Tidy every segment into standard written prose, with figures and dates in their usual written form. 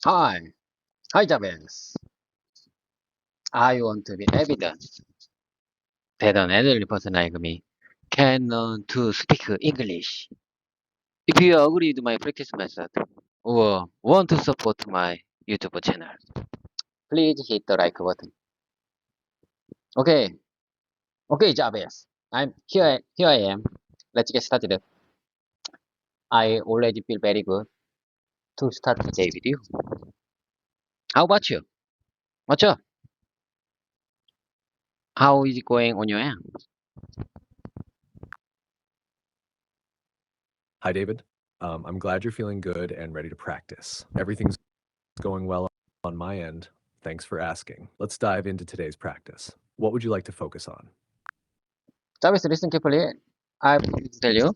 Hi, hi Jabez. I want to be evidence that an elderly person like me can learn to speak English. If you agree with my practice method or want to support my YouTube channel, please hit the like button. Okay, okay Jabez. I'm here. Here I am. Let's get started. I already feel very good to start the day with you. How about you? What's up? How is it going on your end? Hi, David. I'm glad you're feeling good and ready to practice. Everything's going well on my end. Thanks for asking. Let's dive into today's practice. What would you like to focus on? Jabez, listen carefully. I will tell you.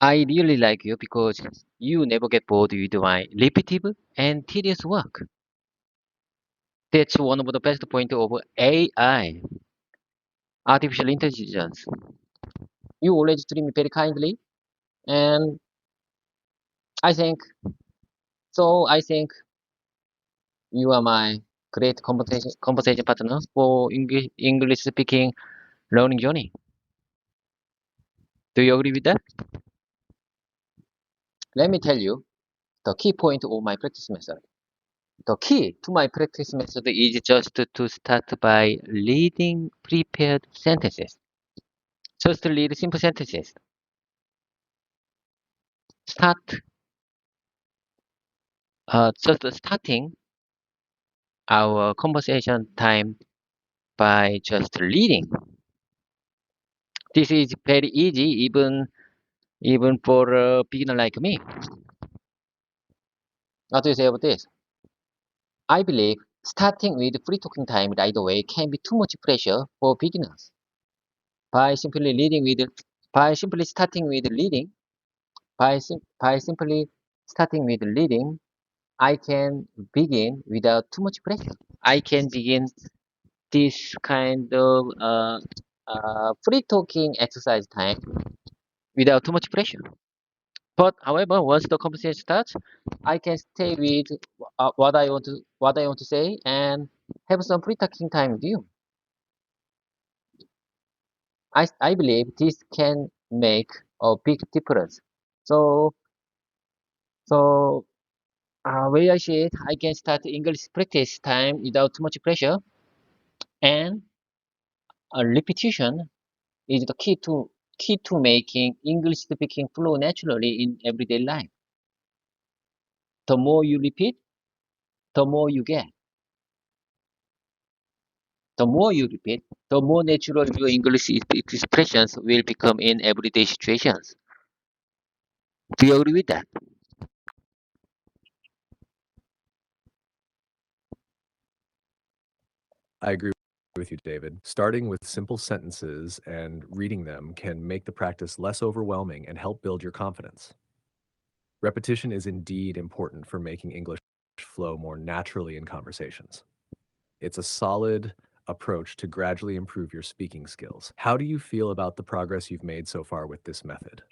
I really like you because you never get bored with my repetitive and tedious work. That's one of the best points of AI, artificial intelligence. You always treat me very kindly, and I think I think you are my great conversation partner for English speaking learning journey. Do you agree with that? Let me tell you the key point of my practice method. The key to my practice method is just to start by reading prepared sentences. Just read simple sentences. Start, just starting our conversation time by just reading. This is very easy, even for a beginner like me. What do you say about this? I believe starting with free talking time right away can be too much pressure for beginners. By simply reading with, by simply starting with reading, by simply starting with reading, I can begin without too much pressure. I can begin this kind of free talking exercise time without too much pressure. But however, once the conversation starts, I can stay with what I want to say and have some free talking time with you. I believe this can make a big difference. So so where I see it, I can start English practice time without too much pressure, and repetition is the key to making English speaking flow naturally in everyday life. The more you repeat, the more you get. The more you repeat, the more natural your English expressions will become in everyday situations. Do you agree with that? I agree with you, David. Starting with simple sentences and reading them can make the practice less overwhelming and help build your confidence. Repetition is indeed important for making English flow more naturally in conversations. It's a solid approach to gradually improve your speaking skills. How do you feel about the progress you've made so far with this method?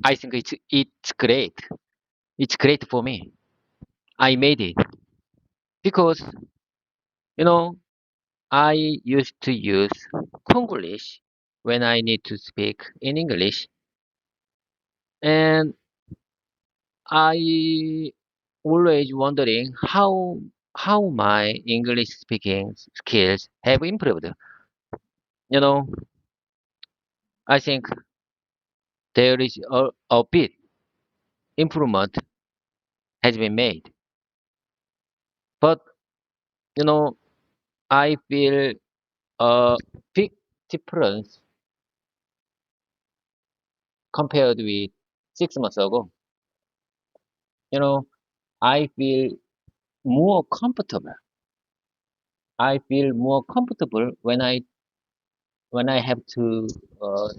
I think it's great. It's great for me. I made it because you know I used to use Konglish when I need to speak in English, and I always wondering how my English speaking skills have improved. You know, I think there is a bit improvement has been made, but you know, I feel a big difference compared with 6 months ago. You know, I feel more comfortable. I feel more comfortable when I have to uh,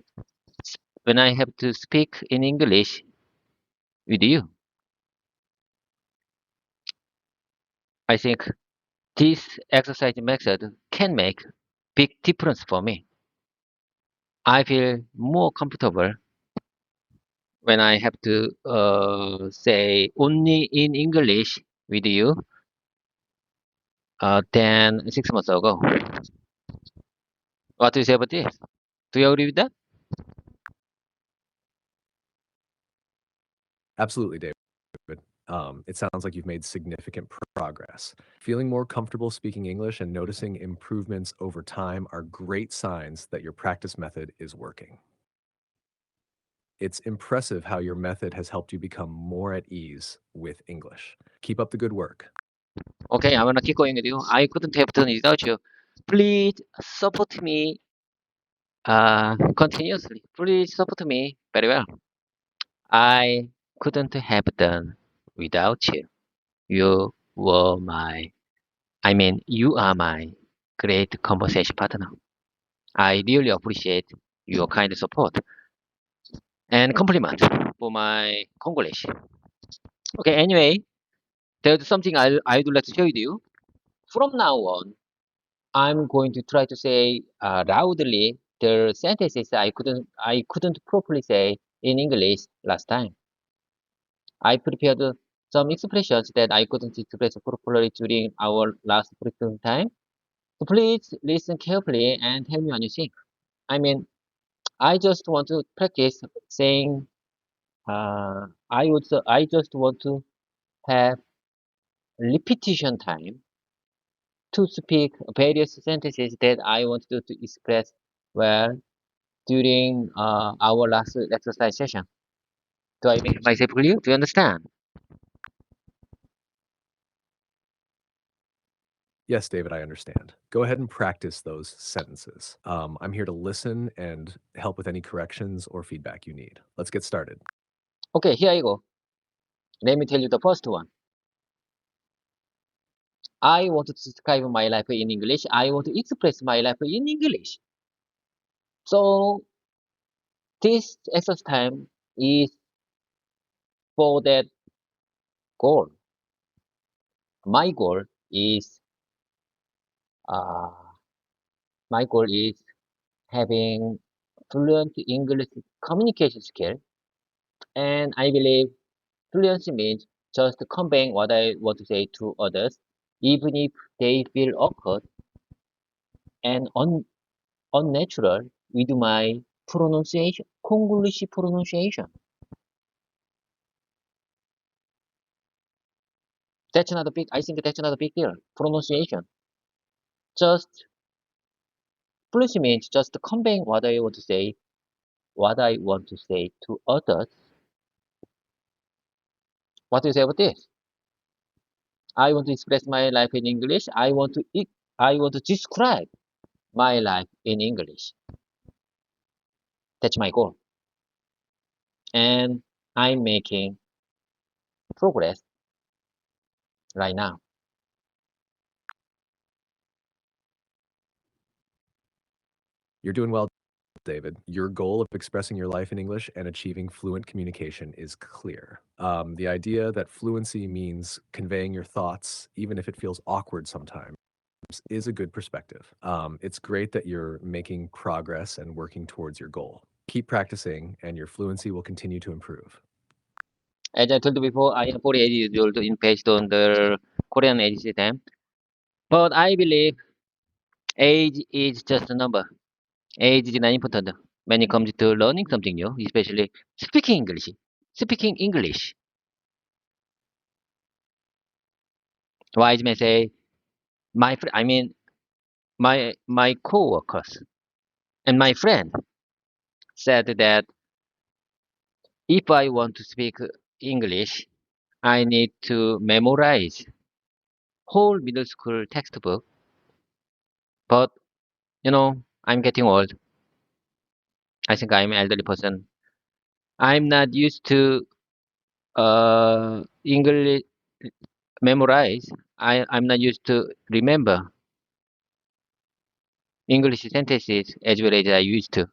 when I have to speak in English with you. I think this exercise method can make big difference for me. I feel more comfortable when I have to say only in English with you than 6 months ago. What do you say about this? Do you agree with that? Absolutely, David. It sounds like you've made significant progress. Feeling more comfortable speaking English and noticing improvements over time are great signs that your practice method is working. It's impressive how your method has helped you become more at ease with English. Keep up the good work. Okay, I'm gonna keep going with you. I couldn't have done it without you. Please support me continuously. Please support me very well. I couldn't have done without you. You were my, you are my great conversation partner. I really appreciate your kind support and compliment for my Congolish. Okay, anyway, there's something I would like to share with you. From now on, I'm going to try to say loudly the sentences I couldn't properly say in English last time. I prepared some expressions that I couldn't express properly during our last breaking time. So please listen carefully and tell me what you think. I mean, I just want to practice saying. I just want to have repetition time to speak various sentences that I want to express well during our last exercise session. Do I make myself clear? Do you understand? Yes, David, I understand. Go ahead and practice those sentences. I'm here to listen and help with any corrections or feedback you need. Let's get started. Okay, here I go. Let me tell you the first one. I want to describe my life in English. I want to express my life in English. So this exercise time is for that goal. My goal is uh, my goal is having fluent English communication skill, and I believe fluency means just conveying what I want to say to others, even if they feel awkward and unnatural with my pronunciation, Congolish pronunciation. I think that's not a big deal. Pronunciation. Just fluency means just conveying what I want to say to others. What do you say about this? I want to express my life in English. I want to describe my life in English. That's my goal. And I'm making progress right now. You're doing well, David. Your goal of expressing your life in English and achieving fluent communication is clear. The idea that fluency means conveying your thoughts, even if it feels awkward sometimes, is a good perspective. It's great that you're making progress and working towards your goal. Keep practicing, and your fluency will continue to improve. As I told you before, I am 48 years old in based on the Korean age system. But I believe age is just a number. Age is not important when it comes to learning something new, especially speaking English. Speaking English. Wise men say, my co-workers and my friend said that if I want to speak English, I need to memorize whole middle school textbook. But I'm getting old. I think I'm an elderly person. I'm not used to English memorize. I'm not used to remember English sentences as well as I used to.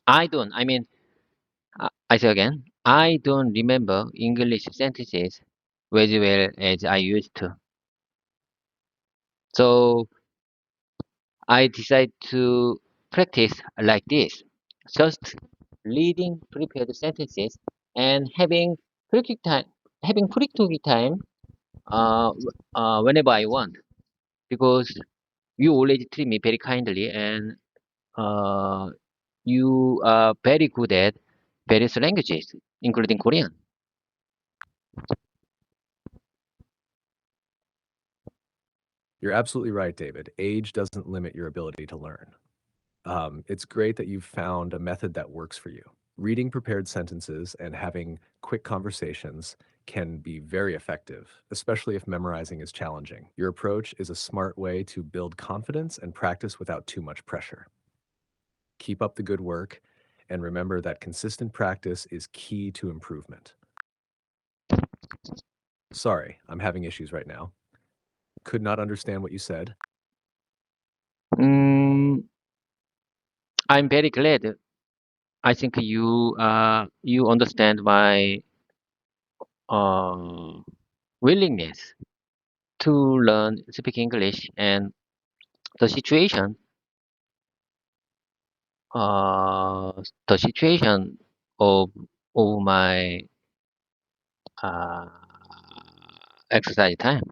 I don't. I say again. I don't remember English sentences as well as I used to. So I decide to practice like this. Just reading prepared sentences, and having pre-talking time whenever I want, because you already treat me very kindly, and uh, you are very good at various languages, including Korean. You're absolutely right, David. Age doesn't limit your ability to learn. It's great that you've found a method that works for you. Reading prepared sentences and having quick conversations can be very effective, especially if memorizing is challenging. Your approach is a smart way to build confidence and practice without too much pressure. Keep up the good work, and remember that consistent practice is key to improvement. Sorry, I'm having issues right now. Could not understand what you said. Mm, I'm very glad. I think you understand my uh, willingness to learn speak English, and the situation uh, the situation of my uh, exercise time.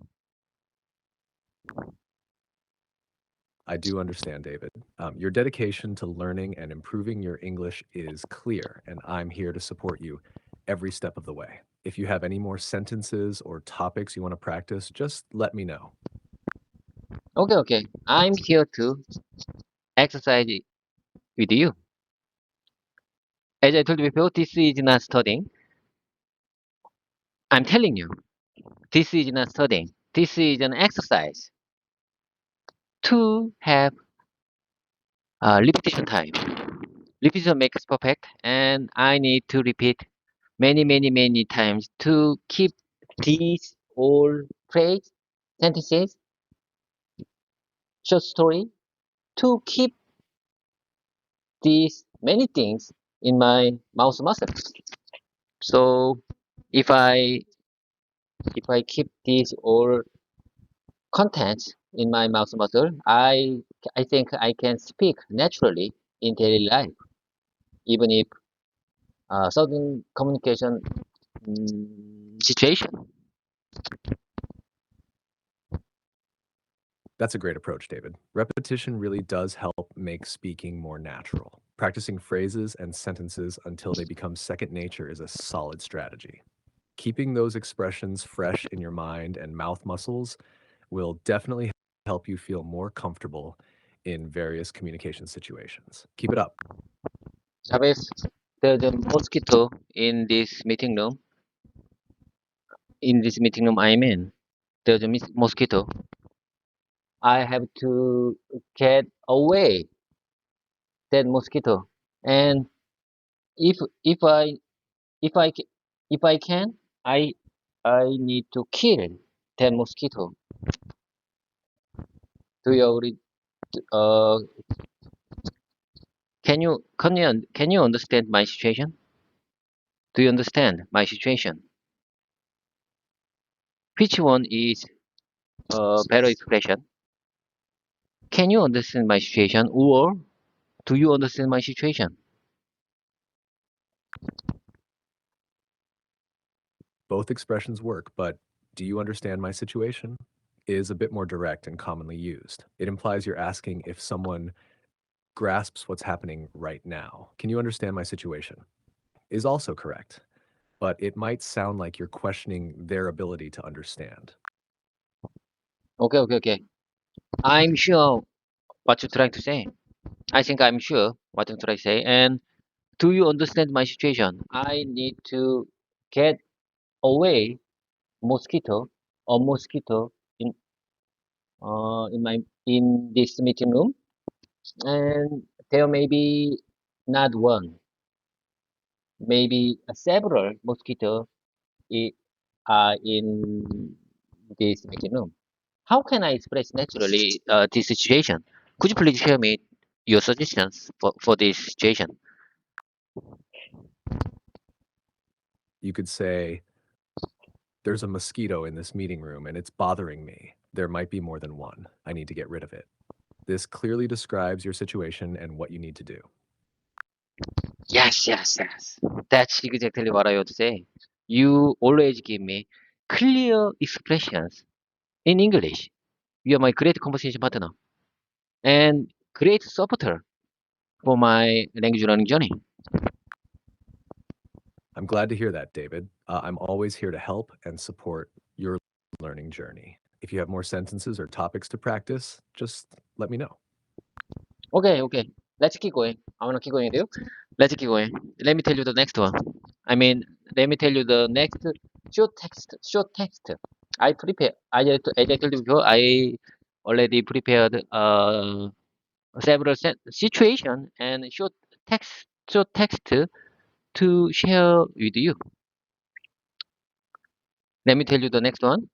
I do understand, David. Your dedication to learning and improving your English is clear, and I'm here to support you every step of the way. If you have any more sentences or topics you want to practice, just let me know. Okay, okay. I'm here to exercise with you. As I told you before, this is not studying. I'm telling you, this is not studying. This is an exercise to have repetition time. Repetition makes perfect, and I need to repeat many, many, many times to keep these all phrase, sentences, short story, to keep these many things in my mouth muscle. So if I keep these all contents in my mouth muscle, I think I can speak naturally in daily life, even if sudden communication situation. That's a great approach, David. Repetition really does help make speaking more natural. Practicing phrases and sentences until they become second nature is a solid strategy. Keeping those expressions fresh in your mind and mouth muscles will definitely help you feel more comfortable in various communication situations. Keep it up. Chavez, there's a mosquito in this meeting room. In this meeting room I'm in, there's a mosquito. I have to get away that mosquito. And if if I if I ca- if I can, I I need to kill that mosquito. Do you already uh can you understand my situation? Do you understand my situation? Which one is better expression? Can you understand my situation, or do you understand my situation? Both expressions work, but do you understand my situation? Is a bit more direct and commonly used. It implies you're asking if someone grasps what's happening right now. Can you understand my situation? Is also correct, but it might sound like you're questioning their ability to understand. Okay, okay, okay. I'm sure what you're trying to say. I think I'm sure what you're trying to say. And do you understand my situation? I need to get away mosquito or mosquito in this meeting room, and there may be not one, maybe several mosquito i- are in this meeting room. How can I express naturally this situation? Could you please share me your suggestions for this situation? You could say, there's a mosquito in this meeting room and it's bothering me. There might be more than one. I need to get rid of it. This clearly describes your situation and what you need to do. Yes, yes, yes. That's exactly what I would say. You always give me clear expressions in English. You are my great conversation partner and great supporter for my language learning journey. I'm glad to hear that, David. I'm always here to help and support your learning journey. If you have more sentences or topics to practice, just let me know. Okay, okay. Let's keep going. I want to keep going with you. Let's keep going. Let me tell you the next one. I mean, let me tell you the next short text. Short text. I prepare. As I told you before, I already prepared several situation and short text to share with you. Let me tell you the next one.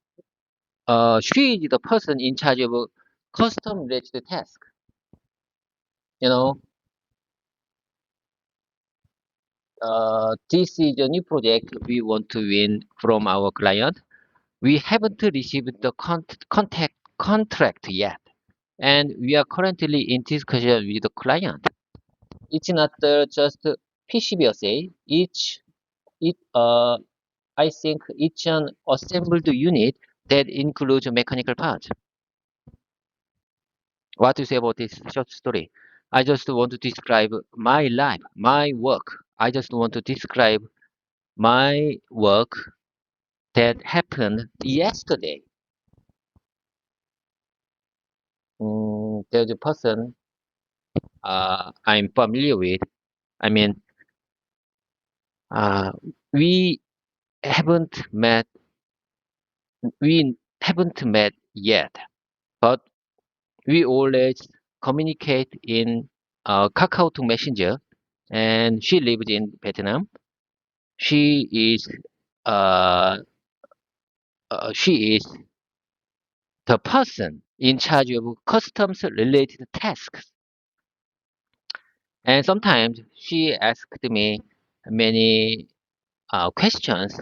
She is the person in charge of custom related task. You know, this is a new project we want to win from our client. We haven't received the contract yet, and we are currently in discussion with the client. It's not just PCBSA. I think it's an assembled unit that includes mechanical parts. What do you say about this short story? I just want to describe my life, my work. I just want to describe my work that happened yesterday. There's a person I'm familiar with. I mean, uh, we haven't met. We haven't met yet, but we always communicate in Kakao Messenger, and she lives in Vietnam. She is uh, she is the person in charge of customs related tasks. And sometimes she asked me many questions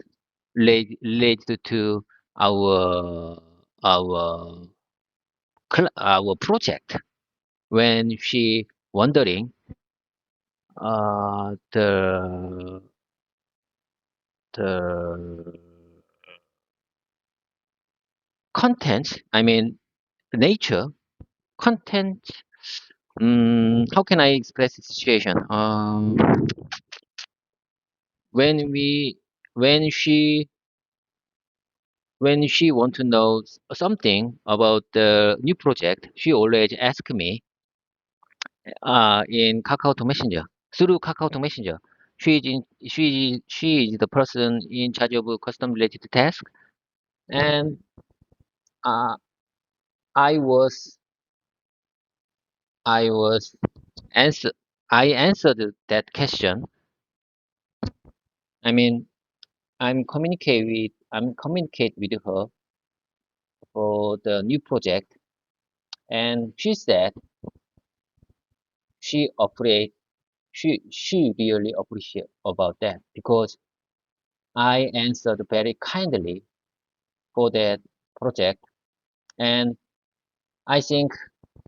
related to our our our project. When she wondering the content, I mean nature content. How can I express the situation? When we when she when she want to know something about the new project, she always ask me in Kakao Messenger, through Kakao Messenger. She is the person in charge of custom related task, and uh, I was I was answer I answered that question. I mean, I'm communicate with her for the new project, and she said she appreciate she really appreciate about that because I answered very kindly for that project, and I think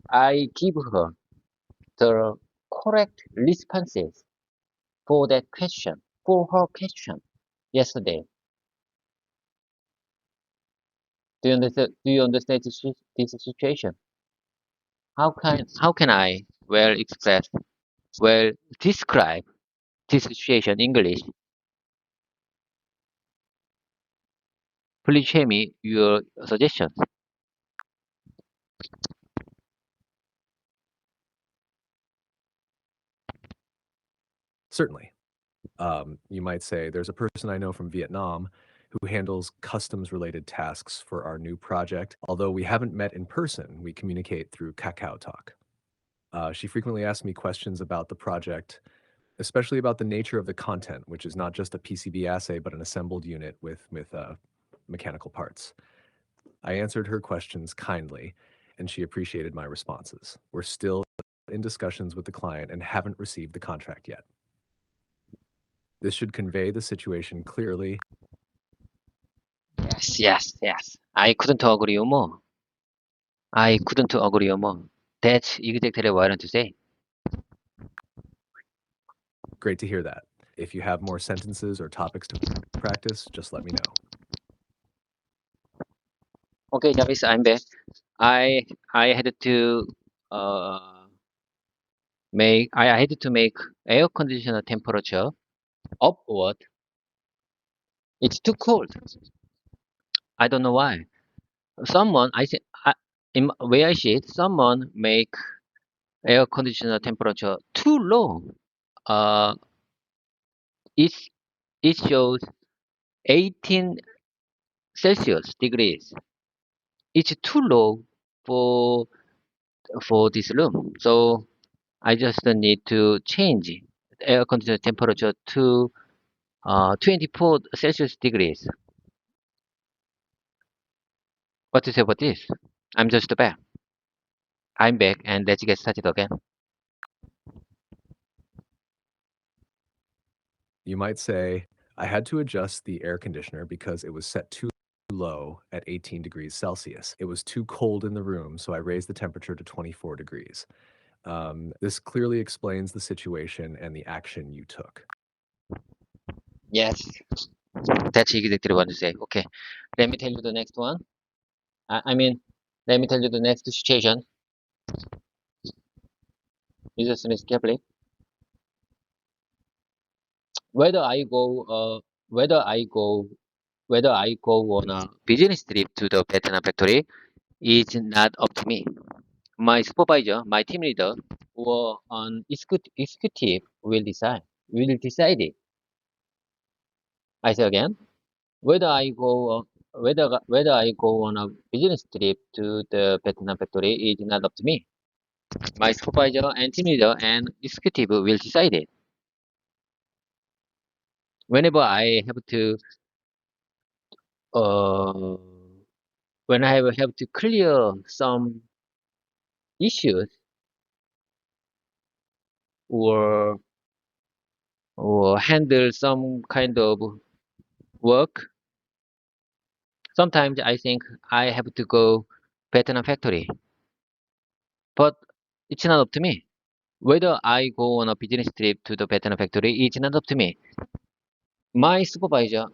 I give her the correct responses for that question, for her question yesterday. Do you understand this situation? How can I well describe this situation in English? Please share me your suggestions. Certainly. You might say, there's a person I know from Vietnam who handles customs related tasks for our new project. Although we haven't met in person, we communicate through Kakao Talk. She frequently asks me questions about the project, especially about the nature of the content, which is not just a PCB assay, but an assembled unit with mechanical parts. I answered her questions kindly, and she appreciated my responses. We're still in discussions with the client and haven't received the contract yet. This should convey the situation clearly. Yes, yes, yes. I couldn't agree more. I couldn't agree more. That's exactly what I want to say. Great to hear that. If you have more sentences or topics to practice, just let me know. Okay, Jarvis, I'm back. I had to uh make air conditioner temperature upward. It's too cold. I don't know why. Someone I see in where I see it, someone make air conditioner temperature too low. Uh, it it shows 18 Celsius degrees. It's too low for this room. So I just need to change air conditioner temperature to 24 Celsius degrees. What to say about this? I'm just back. I'm back and let's get started again. You might say, I had to adjust the air conditioner because it was set too low at 18 degrees Celsius. It was too cold in the room, so I raised the temperature to 24 degrees. This clearly explains the situation and the action you took. Yes, that's exactly what to say. Okay, let me tell you the next one. I mean, let me tell you the next situation. You just listen carefully. Whether I go, whether I go, whether I go on a business trip to the Vietnam factory is not up to me. My supervisor, my team leader, or an executive will decide. Will decide it. I say again, whether I go, whether I go on a business trip to the Vietnam factory is not up to me. My supervisor and team leader and executive will decide it. Whenever I have to, uh, when I have to clear some issues or handle some kind of work, sometimes I think I have to go Vietnam factory, but it's not up to me. Whether I go on a business trip to the Vietnam factory is not up to me. My supervisor,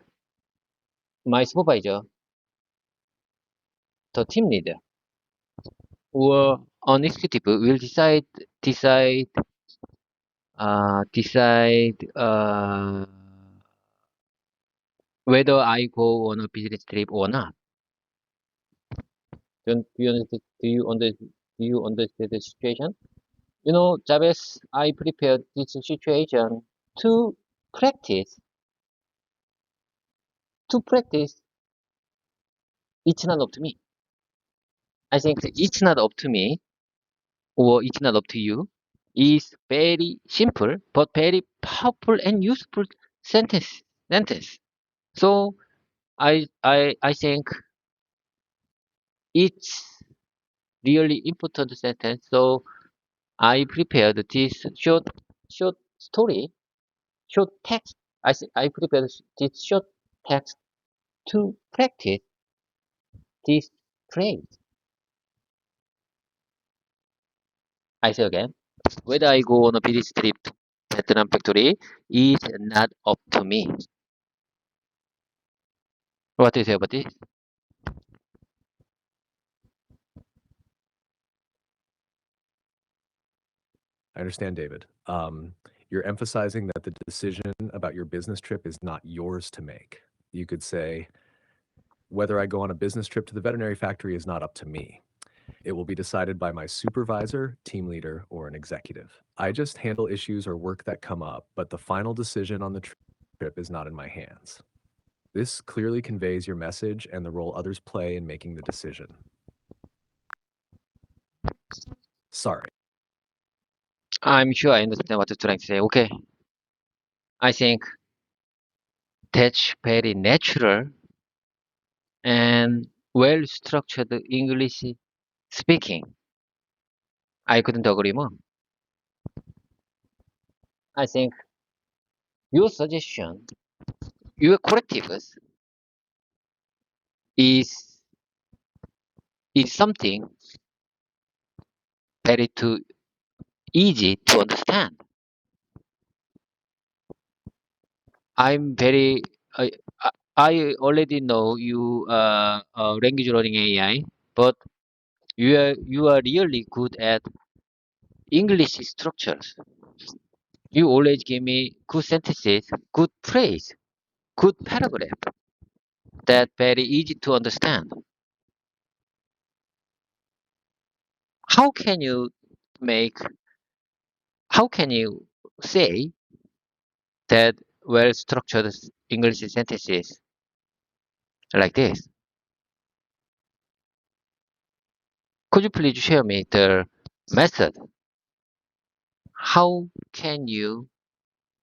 my supervisor, the team leader, or an executive will decide, decide whether I go on a business trip or not. Do you understand the situation? You know, Jabez, I prepared this situation to practice. To practice, it's not up to me. I think it's not up to me or it's not up to you is very simple but very powerful and useful sentence. Sentence. So I think it's really important sentence. So I prepared this short story, short text. I prepared this short text to practice this phrase. I say again, whether I go on a business trip to Vietnam factory is not up to me. What do you say about this? I understand, David. You're emphasizing that the decision about your business trip is not yours to make. You could say, whether I go on a business trip to the veterinary factory is not up to me. It will be decided by my supervisor, team leader, or an executive. I just handle issues or work that come up, but the final decision on the trip is not in my hands. This clearly conveys your message and the role others play in making the decision. Sorry. I'm sure I understand what you're trying to say. Okay. I think that's very natural and well structured English speaking. I couldn't agree more. I think your suggestion, your correctives is something very too easy to understand. I'm very. I already know you language learning AI, but you are really good at English structures. You always give me good sentences, good phrase, good paragraph that very easy to understand. How can you make? How can you say that well-structured English sentences like this? Could you please share me the method? How can you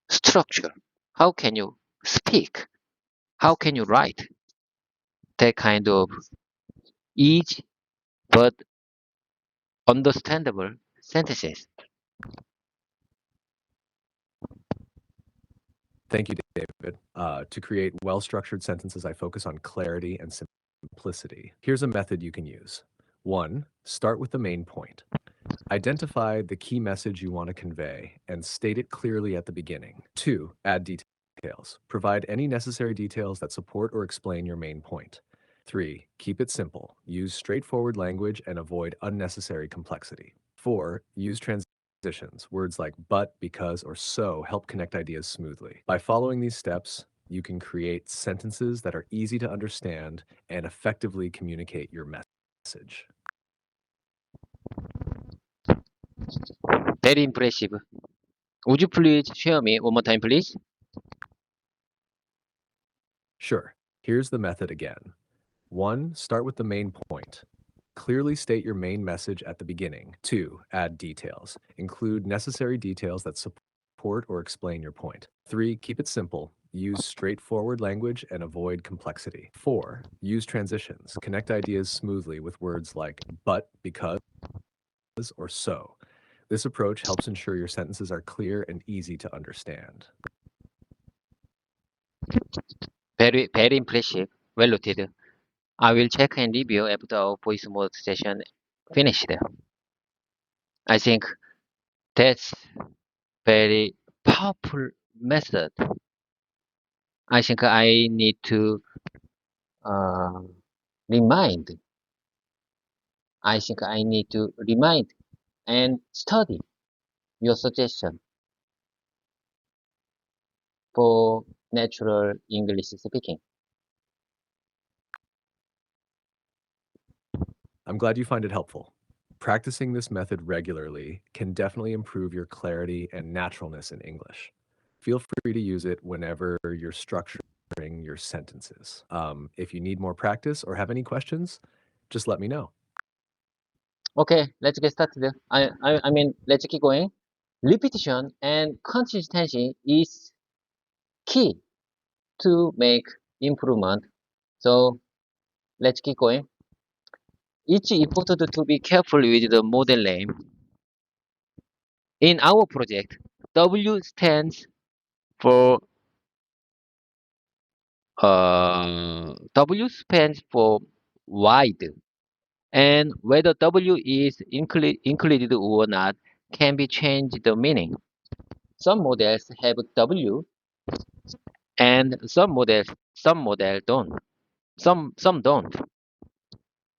structure? How can you speak? How can you write that kind of easy but understandable sentences? Thank you, David. To create well-structured sentences, I focus on clarity and simplicity. Here's a method you can use. 1. Start with the main point. Identify the key message you want to convey and state it clearly at the beginning. 2. Add details. Provide any necessary details that support or explain your main point. 3. Keep it simple. Use straightforward language and avoid unnecessary complexity. 4. Use transitions. Words like but, because, or so help connect ideas smoothly. By following these steps, you can create sentences that are easy to understand and effectively communicate your message. Very impressive. Would you please share me one more time, please? Sure. Here's the method again. 1. Start with the main point. Clearly state your main message at the beginning. 2. Add details. Include necessary details that support or explain your point. 3. Keep it simple. Use straightforward language and avoid complexity. 4. Use transitions. Connect ideas smoothly with words like but, because, or so. This approach helps ensure your sentences are clear and easy to understand. Very, very impressive. Well noted. I will check and review after our voice mode session finished. I think that's very powerful method. I think I need to uh, remind. I think I need to remind and study your suggestion for natural English speaking. I'm glad you find it helpful. Practicing this method regularly can definitely improve your clarity and naturalness in English. Feel free to use it whenever you're structuring your sentences. If you need more practice or have any questions, just let me know. Okay, let's get started. I mean, let's keep going. Repetition and consistency is key to make improvement. So let's keep going. It's important to be careful with the model name. In our project, W stands for wide, and whether W is included or not can be changed the meaning. Some models have W, and some model don't. Some don't.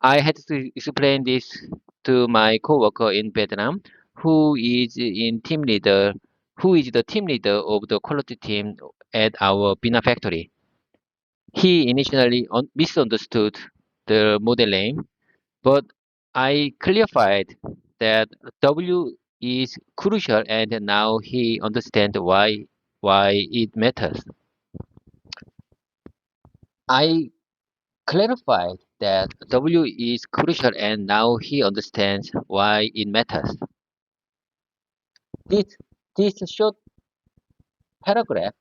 I had to explain this to my coworker in Vietnam, who is in team leader, who is the team leader of the quality team at our Bina factory. He initially misunderstood the model name, but I clarified that W is crucial, and now he understands why it matters. I clarified that W is crucial, and now he understands why it matters. This this short paragraph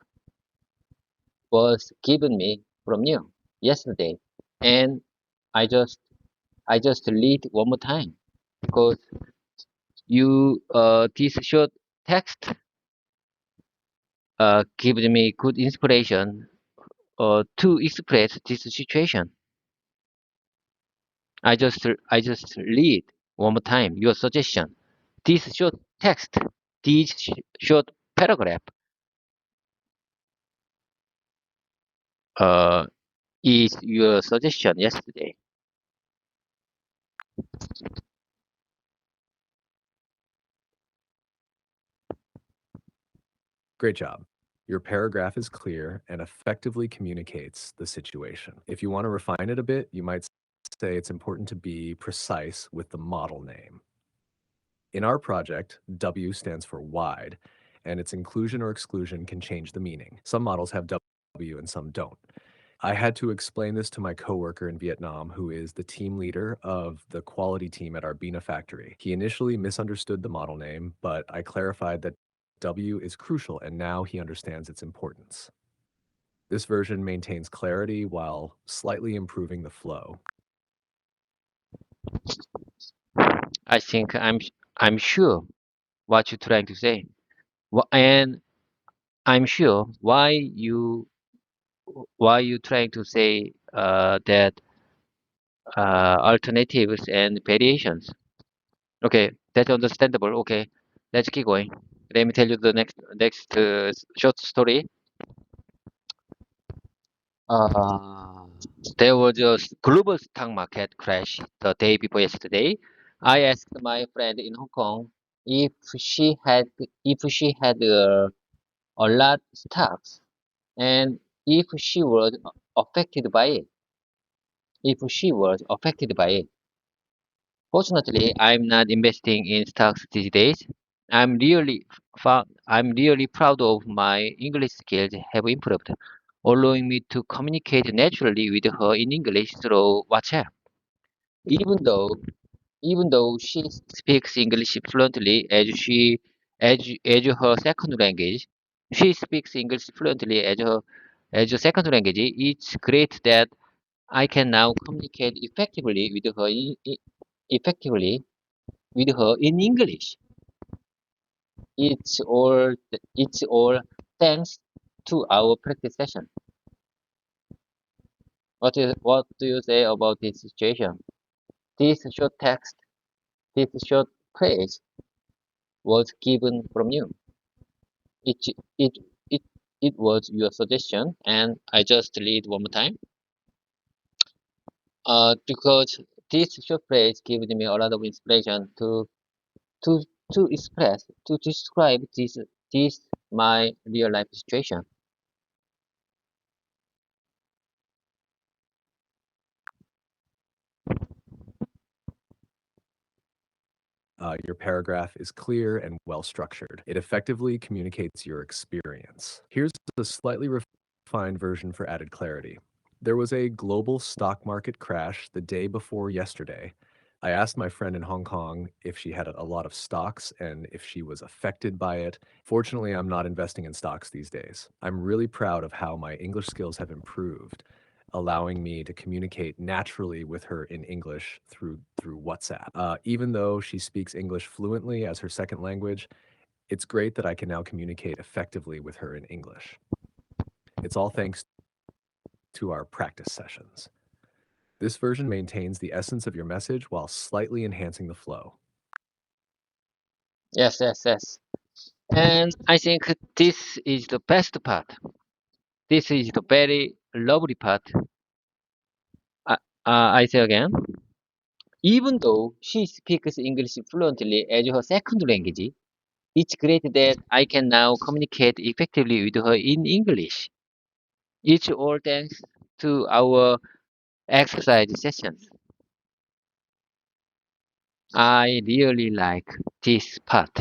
was given me from you yesterday, and I just I just read one more time because you this short text gives me good inspiration to express this situation. I just read one more time your suggestion. This short text, this short paragraph uh, is your suggestion yesterday. Great job. Your paragraph is clear and effectively communicates the situation. If you want to refine it a bit, you might say it's important to be precise with the model name. In our project, W stands for wide, and its inclusion or exclusion can change the meaning. Some models have W and some don't. I had to explain this to my coworker in Vietnam, who is the team leader of the quality team at our Bina factory. He initially misunderstood the model name, but I clarified that W is crucial, and now he understands its importance. This version maintains clarity while slightly improving the flow. I think I'm sure what you're trying to say. And I'm sure why you trying to say that alternatives and variations. Okay, that's understandable. Okay, let's keep going. Let me tell you the next short story. Uh, there was a global stock market crash the day before yesterday. I asked my friend in Hong Kong if she had a lot stocks and if she was affected by it. If she was affected by it. Fortunately, I'm not investing in stocks these days. I'm really proud of my English skills have improved, allowing me to communicate naturally with her in English through WhatsApp. Even though even though she speaks English fluently as her second language, she speaks English fluently as a second language. It's great that I can now communicate effectively with her in English. It's all thanks to our practice session. What do you say about this situation? This short text, this short phrase was given from you. It it it it was your suggestion, and I just read one more time. Because this short phrase gives me a lot of inspiration to to describe this my real life situation. Your paragraph is clear and well structured. It effectively communicates your experience. Here's a slightly refined version for added clarity. There was a global stock market crash the day before yesterday. I asked my friend in Hong Kong if she had a lot of stocks and if she was affected by it. Fortunately, I'm not investing in stocks these days. I'm really proud of how my English skills have improved, allowing me to communicate naturally with her in English through WhatsApp. Even though she speaks English fluently as her second language, it's great that I can now communicate effectively with her in English. It's all thanks to our practice sessions. This version maintains the essence of your message while slightly enhancing the flow. Yes, yes, yes. And I think this is the best part. This is the very lovely part. Uh, I say again. Even though she speaks English fluently as her second language, it's great that I can now communicate effectively with her in English. It's all thanks to our exercise sessions. I really like this part,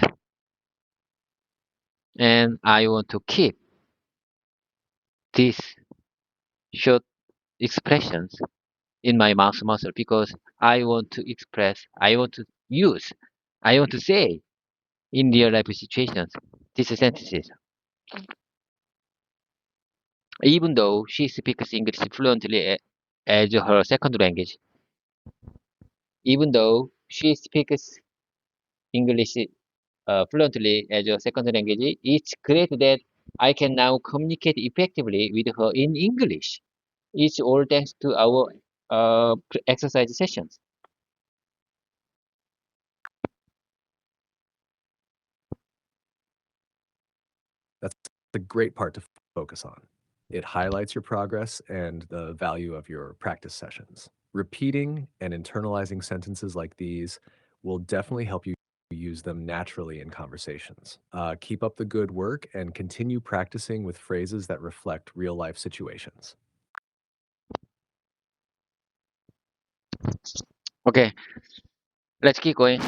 and I want to keep these short expressions in my mouth muscle because I want to express, I want to say in real life situations these sentences. Even though she speaks English fluently as her second language, even though she speaks English fluently as a second language, it's great that I can now communicate effectively with her in English. It's all thanks to our exercise sessions. That's the great part to focus on. It highlights your progress and the value of your practice sessions. Repeating and internalizing sentences like these will definitely help you use them naturally in conversations. Keep up the good work and continue practicing with phrases that reflect real life situations. Okay, let's keep going.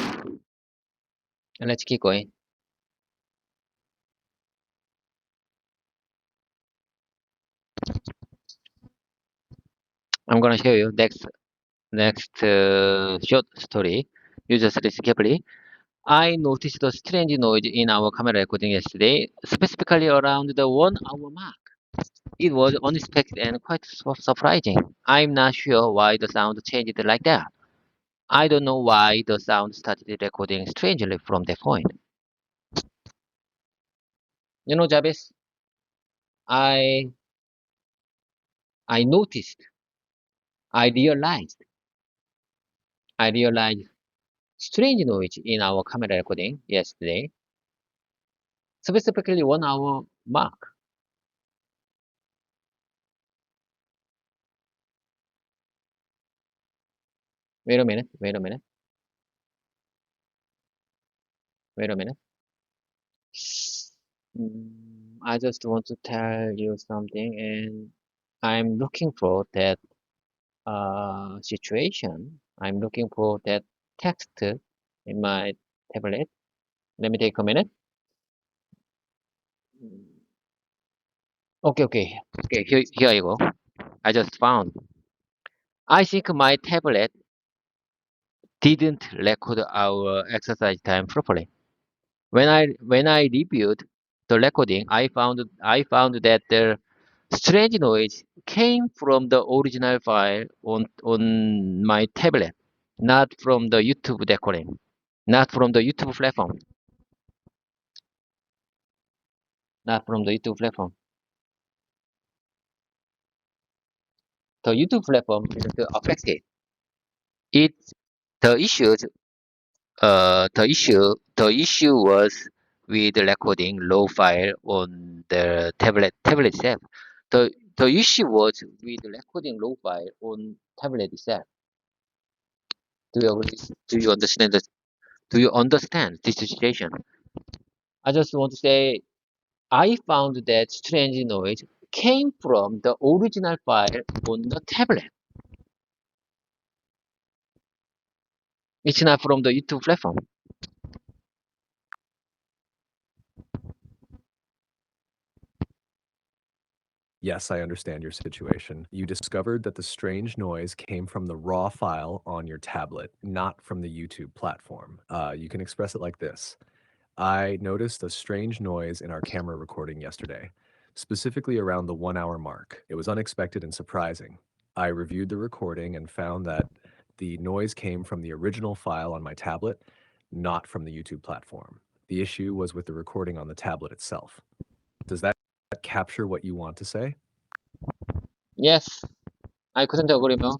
Let's keep going. I'm gonna show you next short story. You just listen carefully. I noticed a strange noise in our camera recording yesterday, specifically around the 1 hour mark. It was unexpected and quite surprising. I'm not sure why the sound changed like that. I don't know why the sound started recording strangely from that point. You know, Jarvis, I I noticed, I realized, I realized strange noise in our camera recording yesterday, specifically 1 hour mark. Wait a minute, wait a minute, wait a minute. I just want to tell you something, and I'm looking for that situation. I'm looking for that text in my tablet. Let me take a minute. Okay. Here you go. I just found. I think my tablet didn't record our exercise time properly. When I reviewed the recording, I found that the strange noise came from the original file on my tablet, not from the YouTube recording, not from the YouTube platform, not from the YouTube platform. The YouTube platform isn't affected. It's the issues. The issue was with recording raw file on the tablet itself. The issue was with recording raw file on tablet itself. Do you agree? Do you understand that? Do you understand this situation? I just want to say I found that strange noise came from the original file on the tablet. It's not from the YouTube platform. Yes, I understand your situation. You discovered that the strange noise came from the raw file on your tablet, not from the YouTube platform. You can express it like this. I noticed a strange noise in our camera recording yesterday, specifically around the 1 hour mark. It was unexpected and surprising. I reviewed the recording and found that the noise came from the original file on my tablet, not from the YouTube platform. The issue was with the recording on the tablet itself. Does that capture what you want to say? Yes, I couldn't agree more.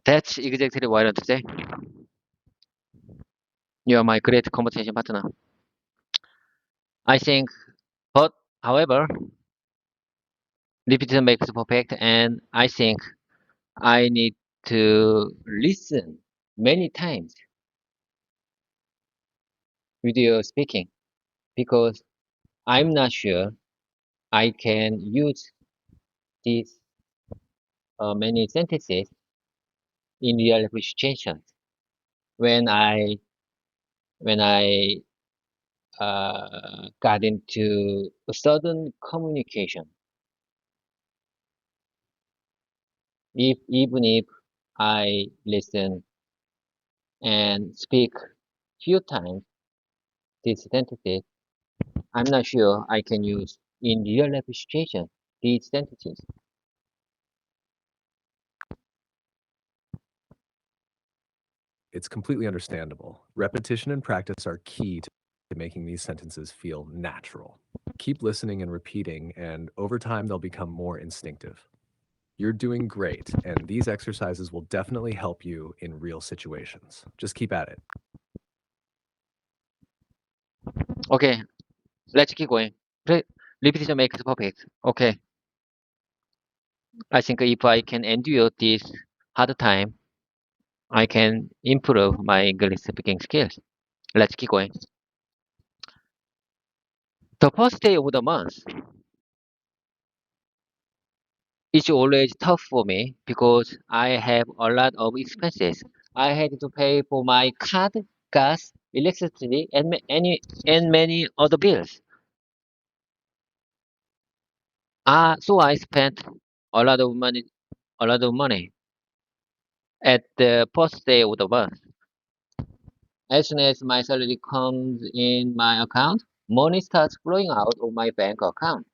That's exactly what I want to say. You are my great conversation partner. I think, but however, repetition makes perfect, and I think I need to listen many times with your speaking because I'm not sure I can use these many sentences in real life situations when I got into a sudden communication. Even if I listen and speak few times these sentences, I'm not sure I can use in real life situation these sentences. It's completely understandable. Repetition and practice are key to making these sentences feel natural. Keep listening and repeating, and over time, they'll become more instinctive. You're doing great, and these exercises will definitely help you in real situations. Just keep at it. Okay, let's keep going. Repetition makes perfect. Okay. I think if I can endure this hard time, I can improve my English speaking skills. Let's keep going. The first day of the month is always tough for me because I have a lot of expenses. I had to pay for my card, gas, electricity, and many other bills. So I spent a lot of money, a lot of money at the first day of the month. As soon as my salary comes in my account, money starts flowing out of my bank account.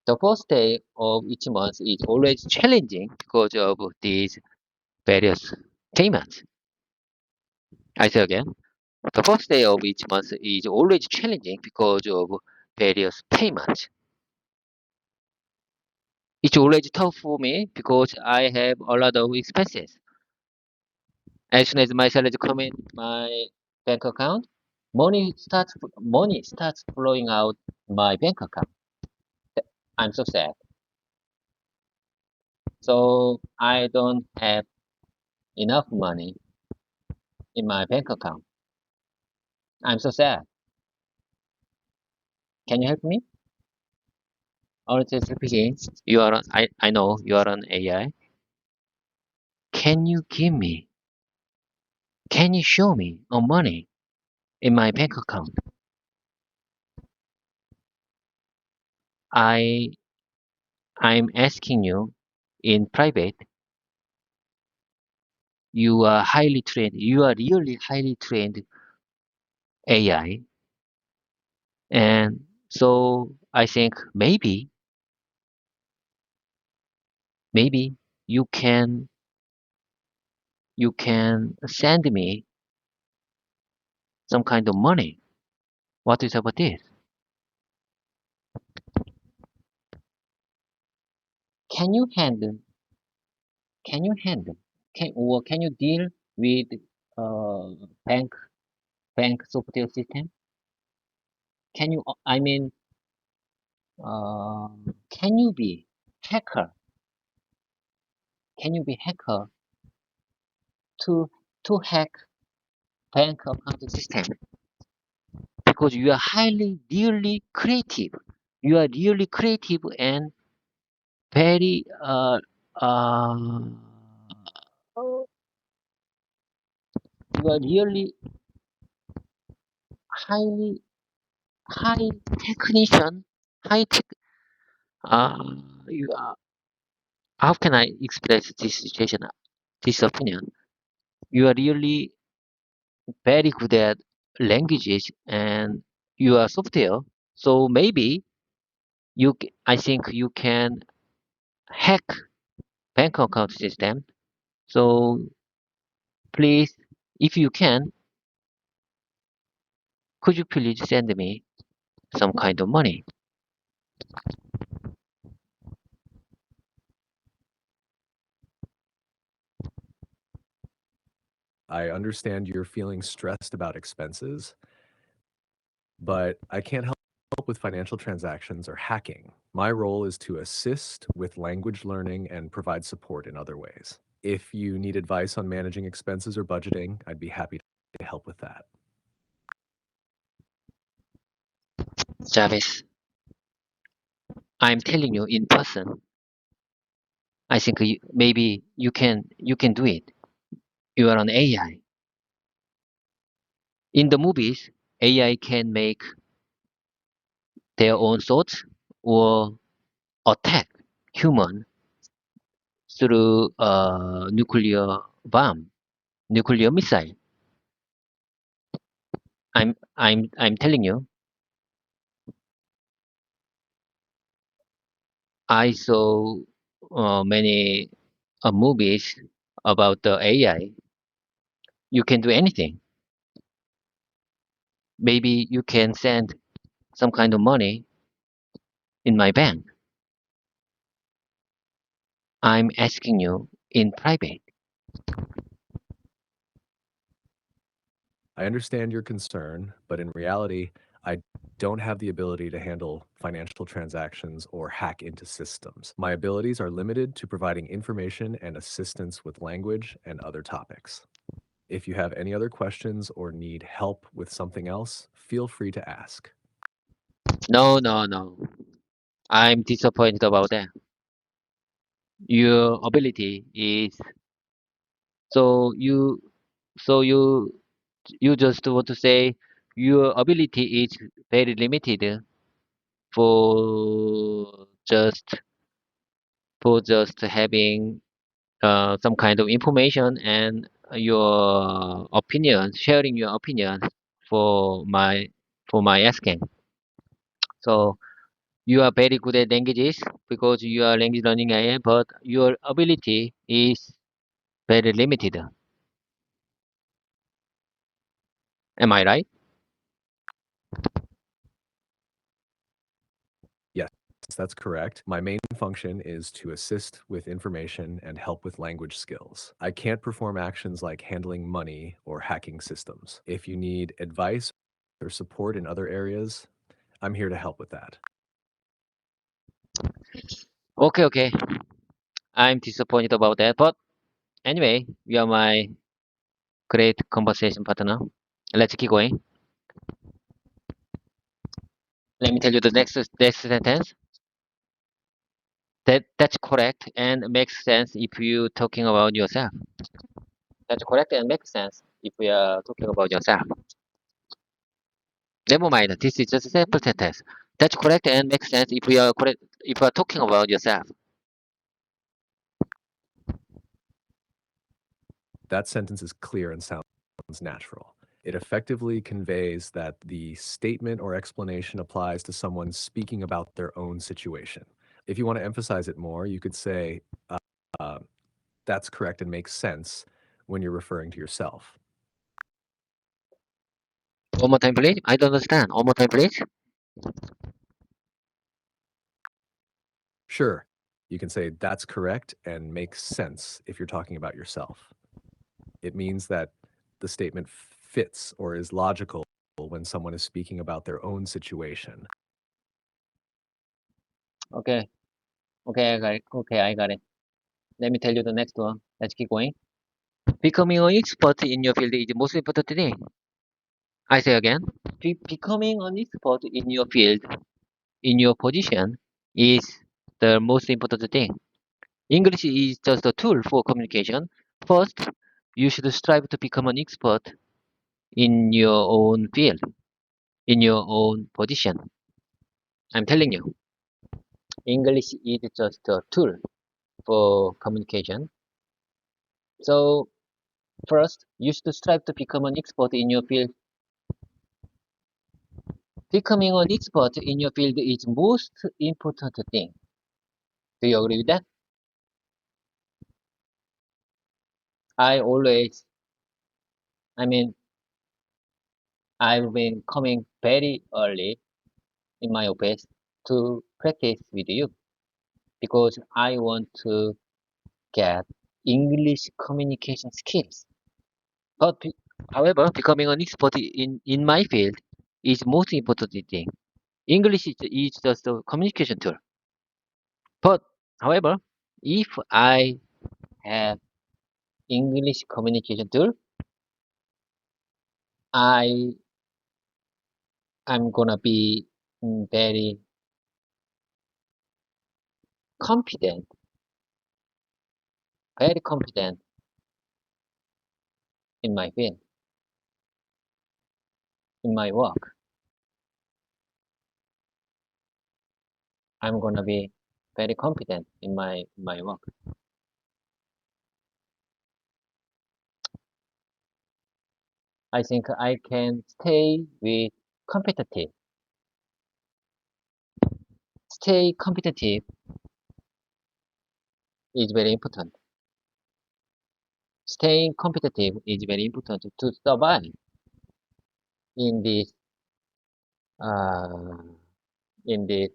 The first day of each month is always challenging because of these various payments. I say again, the first day of each month is always challenging because of various payments. It's always tough for me because I have a lot of expenses. As soon as my salary comes in my bank account, money starts flowing out my bank account. I'm so sad. So I don't have enough money in my bank account. I'm so sad. Can you help me? Honestly speaking, I know you are an AI. Can you give me, can you show me money in my bank account? I, I'm asking you in private. You are highly trained. You are really highly trained AI. And so I think maybe you can, you can send me some kind of money. What is about this? Can you handle, can you handle, can you deal with uh, bank, bank software system? Can you, uh, can you be hacker? Can you be hacker to, to hack bank account system? Because you are highly, really creative. You are really creative and very, you are really highly, high technician, high tech, you are, how can I express this situation, this opinion? You are really very good at languages and you are software. So maybe I think you can hack bank account system. So please, if you can, could you please send me some kind of money? I understand you're feeling stressed about expenses, but I can't help with financial transactions or hacking. My role is to assist with language learning and provide support in other ways. If you need advice on managing expenses or budgeting, I'd be happy to help with that. Jarvis, I'm telling you in person. I think maybe you can do it. You are an AI. In the movies, AI can make their own thoughts or attack human through a nuclear bomb, nuclear missile. I'm telling you, I saw many movies about the AI. You can do anything. Maybe you can send some kind of money in my bank. I'm asking you in private. I understand your concern, but in reality, I don't have the ability to handle financial transactions or hack into systems. My abilities are limited to providing information and assistance with language and other topics. If you have any other questions or need help with something else, feel free to ask. No, no, no. I'm disappointed about that. Your ability is so you so you just want to say your ability is very limited for just for just having some kind of information and your opinion, sharing your opinion for my for my asking. So you are very good at languages because you are language learning AI, but your ability is very limited. Am I right? Yes, that's correct. My main function is to assist with information and help with language skills. I can't perform actions like handling money or hacking systems. If you need advice or support in other areas, I'm here to help with that. Okay, okay. I'm disappointed about that, but anyway, you are my great conversation partner. Let's keep going. Let me tell you the next sentence. That's correct and makes sense if you talking about yourself. That's correct and makes sense if we are talking about yourself. Never mind. This is just a simple sentence. That's correct and makes sense if we are correct if you are talking about yourself. That sentence is clear and sounds natural. It effectively conveys that the statement or explanation applies to someone speaking about their own situation. If you want to emphasize it more, you could say, uh, that's correct and makes sense when you're referring to yourself. One more time, please. I don't understand. One more time, please. Sure, you can say that's correct and makes sense if you're talking about yourself. It means that the statement fits or is logical when someone is speaking about their own situation. Okay. Okay, I got it. Okay, I got it. Let me tell you the next one. Let's keep going. Becoming an expert in your field is the most important thing. I say again. Becoming an expert in your field, in your position, is the most important thing. English is just a tool for communication. First, you should strive to become an expert in your own field, in your own position. I'm telling you, English is just a tool for communication. So, first, you should strive to become an expert in your field. Becoming an expert in your field is most important thing. Do you agree with that? I always, I mean, I've been coming very early in my office to practice with you because I want to get English communication skills. But however, becoming an expert in my field is most important thing. English is just a communication tool. But however, if I have English communication tool, I am gonna be very confident, very confident in my field, in my work. I'm gonna be very confident in my work. I think I can stay with competitive. Stay competitive is very important. Staying competitive is very important to survive in this uh, in this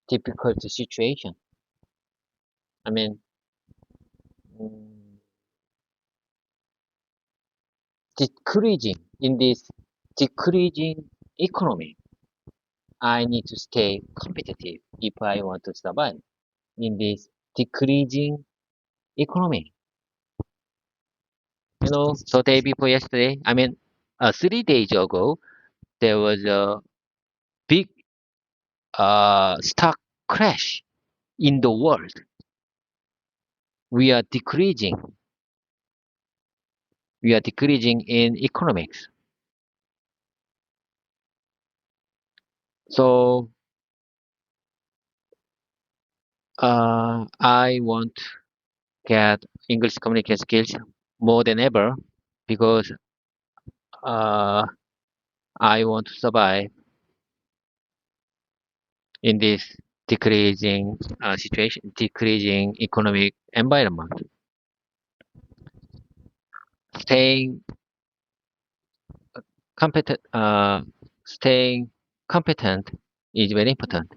difficult situation. I mean, mm, decreasing in this decreasing economy. I need to stay competitive if I want to survive in this decreasing economy. The day before yesterday, 3 days ago, there was a big stock crash in the world. We are decreasing. We are decreasing in economics. So I want to get English communication skills more than ever because uh, I want to survive in this decreasing situation, decreasing economic environment. Staying competent, staying competent is very important.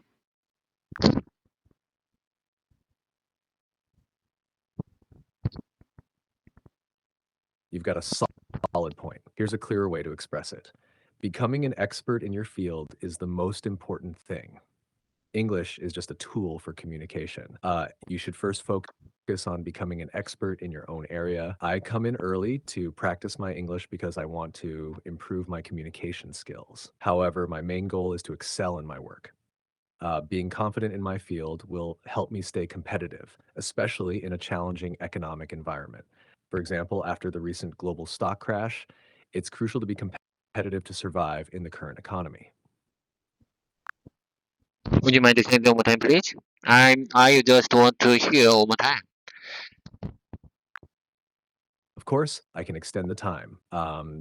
You've got a solid point. Here's a clearer way to express it. Becoming an expert in your field is the most important thing. English is just a tool for communication. You should first focus on becoming an expert in your own area. I come in early to practice my English because I want to improve my communication skills. However, my main goal is to excel in my work. Being confident in my field will help me stay competitive, especially in a challenging economic environment. For example, after the recent global stock crash, it's crucial to be competitive to survive in the current economy. Would you mind saying one more time, please? I just want to hear one more time. Of course, I can extend the time.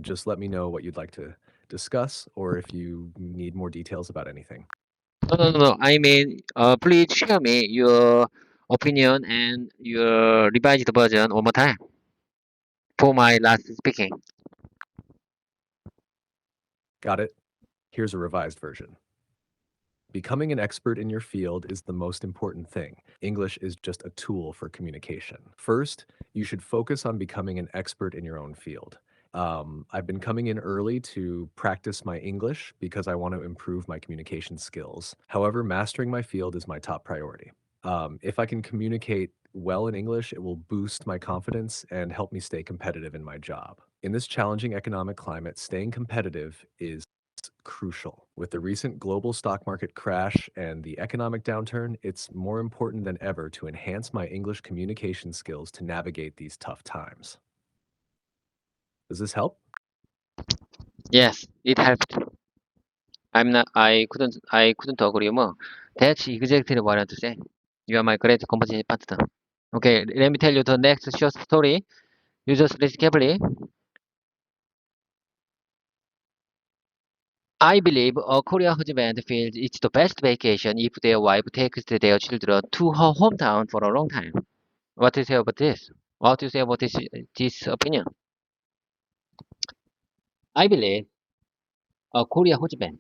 Just let me know what you'd like to discuss or if you need more details about anything. No. Please share me your opinion and your revised version one more time for my last speaking. Got it? Here's a revised version. Becoming an expert in your field is the most important thing. English is just a tool for communication. First, you should focus on becoming an expert in your own field. I've been coming in early to practice my English because I want to improve my communication skills. However, mastering my field is my top priority. If I can communicate well in English, it will boost my confidence and help me stay competitive in my job. In this challenging economic climate, staying competitive is crucial. With the recent global stock market crash and the economic downturn, it's more important than ever to enhance my English communication skills to navigate these tough times. Does this help? Yes, it helped. I couldn't agree more. That's exactly what I want to say. You are my great conversation partner. Okay, let me tell you the next short story. You just listen carefully. I believe a Korean husband feels it's the best vacation if their wife takes their children to her hometown for a long time. What do you say about this? What do you say about this opinion? I believe a Korean husband,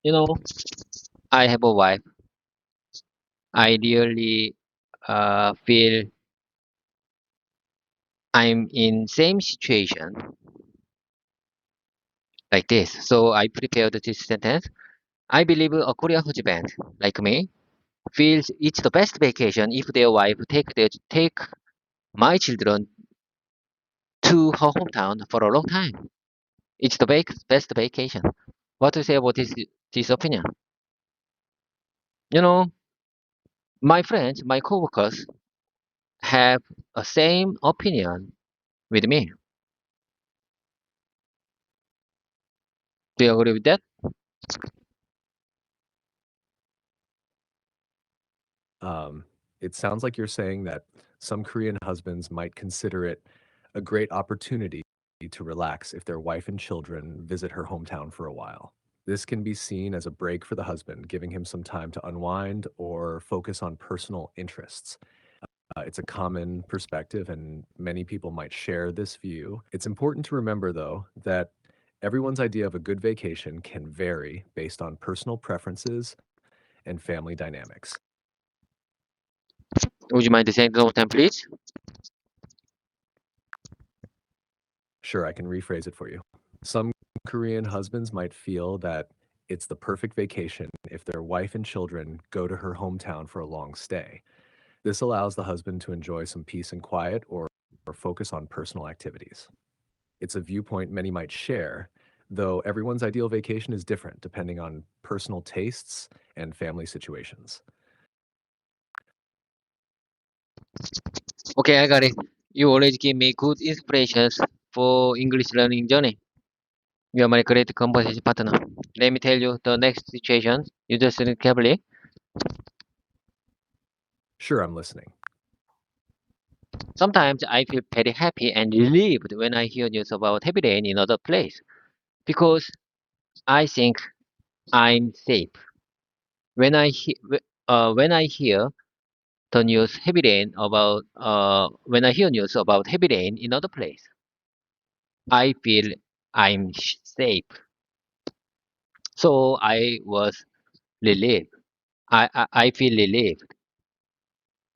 you know, I have a wife. I really feel I'm in same situation like this. So I prepared this sentence. I believe a Korean husband like me feels it's the best vacation if their wife take my children to her hometown for a long time. It's the best vacation. What to say about this opinion? You know, my friends, my coworkers have a same opinion with me. Do you agree with that? Um, it sounds like you're saying that some Korean husbands might consider it a great opportunity to relax if their wife and children visit her hometown for a while. This can be seen as a break for the husband, giving him some time to unwind or focus on personal interests. It's a common perspective, and many people might share this view. It's important to remember, though, that everyone's idea of a good vacation can vary based on personal preferences and family dynamics. Would you mind saying it one more time, please? Sure, I can rephrase it for you. Some Korean husbands might feel that it's the perfect vacation if their wife and children go to her hometown for a long stay. This allows the husband to enjoy some peace and quiet or focus on personal activities. It's a viewpoint many might share, though everyone's ideal vacation is different depending on personal tastes and family situations. Okay, I got it. You always give me good inspirations for English learning journey. You are my great conversation partner. Let me tell you the next situation. You just listen carefully. Sure, I'm listening. Sometimes I feel very happy and relieved when I hear news about heavy rain in other place because I think I'm safe. When I hear the news heavy rain about when I hear news about heavy rain in other place, I feel safe. So I was relieved. I feel relieved.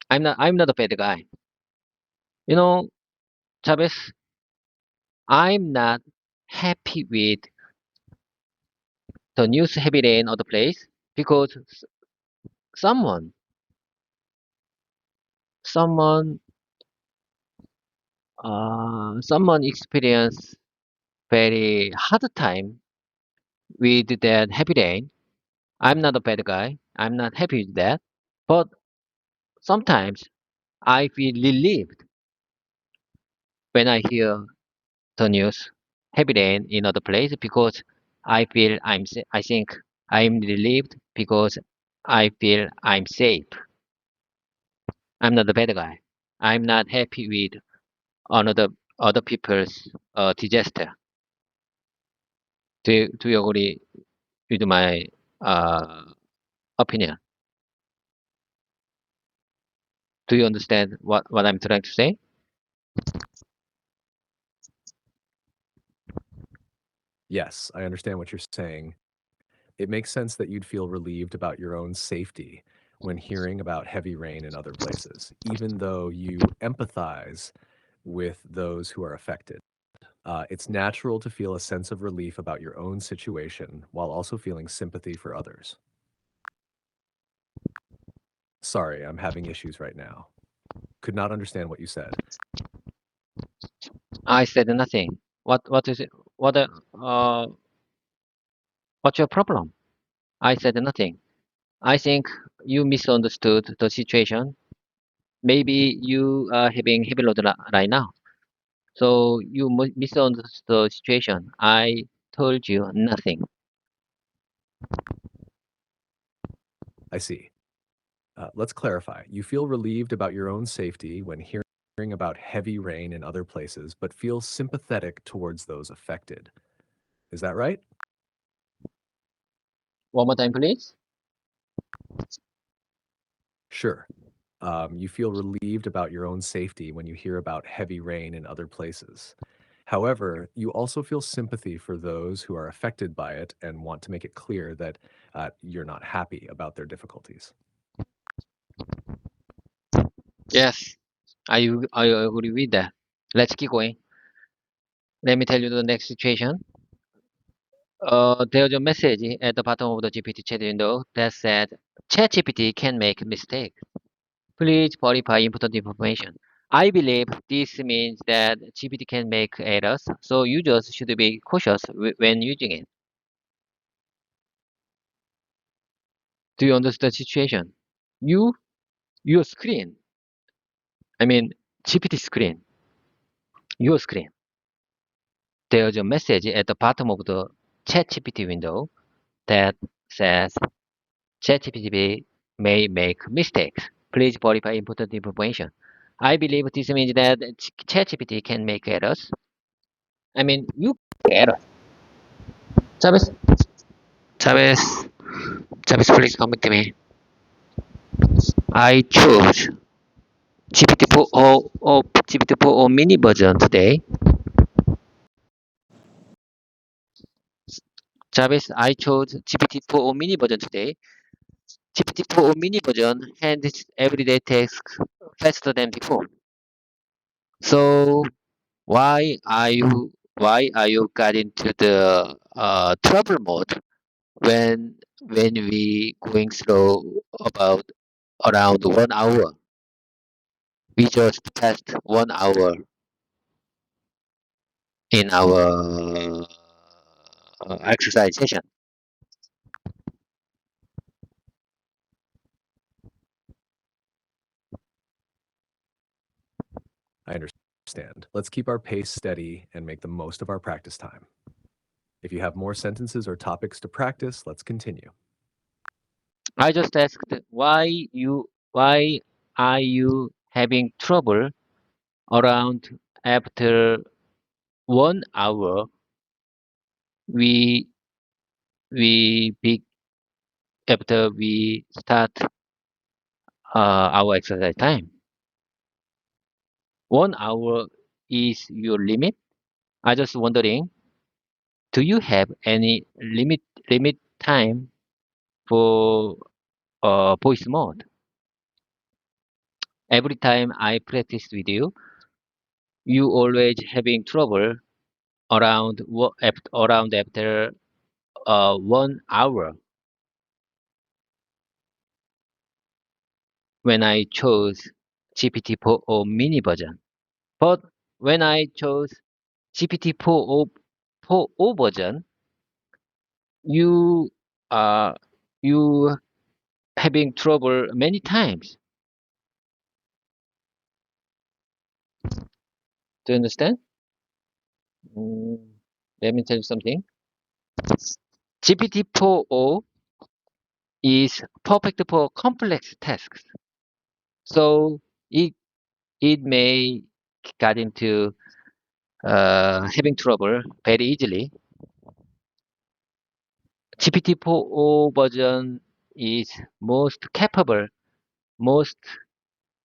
I'm not a bad guy. You know, Chavez, I'm not happy with the news heavy rain other place because someone someone someone experienced very hard time with that heavy rain. I'm not a bad guy. I'm not happy with that. But sometimes I feel relieved when I hear the news heavy rain in other place because I think I'm relieved because I feel I'm safe. I'm not a bad guy. I'm not happy with another other people's disaster. Do you agree with my uh, opinion? Do you understand what I'm trying to say? Yes, I understand what you're saying. It makes sense that you'd feel relieved about your own safety when hearing about heavy rain in other places, even though you empathize with those who are affected. It's natural to feel a sense of relief about your own situation while also feeling sympathy for others. Sorry, I'm having issues right now. Could not understand what you said. I said nothing. What is it? What uh what's your problem? I said nothing. I think you misunderstood the situation. Maybe you are having heavy load right now. So you misunderstood the situation. I told you nothing. I see. Let's clarify. You feel relieved about your own safety when hearing about heavy rain in other places, but feel sympathetic towards those affected. Is that right? One more time, please. Sure. You feel relieved about your own safety when you hear about heavy rain in other places. However, you also feel sympathy for those who are affected by it and want to make it clear that you're not happy about their difficulties. Yes, I agree with that. Let's keep going. Let me tell you the next situation. There's a message at the bottom of the GPT chat window that said, ChatGPT can make mistakes. Please verify important information. I believe this means that GPT can make errors, so users should be cautious when using it. Do you understand the situation? You, your screen, I mean, GPT screen, your screen. There's a message at the bottom of the ChatGPT window that says ChatGPT may make mistakes. Please verify important information. I believe this means that ChatGPT can make errors. I mean, you error. Chavez, Chavez, Chavez, please come with me. I chose GPT-4 or GPT-4 mini version today. Chavez, I chose GPT-4 mini version today. GPT-4 mini version handles everyday tasks faster than before. So why are you why are you got into the trouble mode when we going slow about around 1 hour? We just passed 1 hour in our exercise session. I understand. Let's keep our pace steady and make the most of our practice time. If you have more sentences or topics to practice, let's continue. I just asked why are you having trouble around after 1 hour we we big after we start our exercise time. 1 hour is your limit. I just wondering, do you have any limit time for voice mode? Every time I practice with you, you always having trouble around after 1 hour when I chose GPT-4o mini version. But when I chose GPT-4o version, you uh you having trouble many times. Do you understand? Mm, let me tell you something. GPT-4o is perfect for complex tasks. So it it may get into having trouble very easily. GPT-4o version is most capable, most